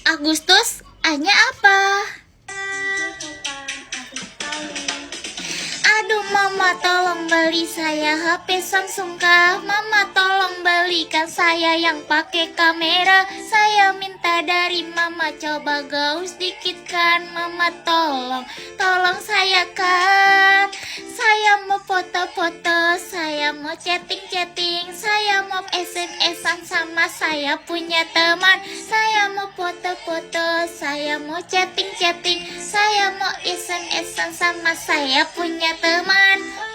Agustus, A-nya apa? Aduh mama tolong beli saya HP Samsung kah? Mama tolong belikan saya yang pakai kamera. Saya minta dari mama coba gaus dikit kan. Mama tolong saya kan. Saya mau foto-foto, saya mau chatting-chatting, saya mau SMS-an sama saya punya teman. Saya mau foto-foto, saya mau chatting-chatting, saya mau SMS-an sama saya punya teman.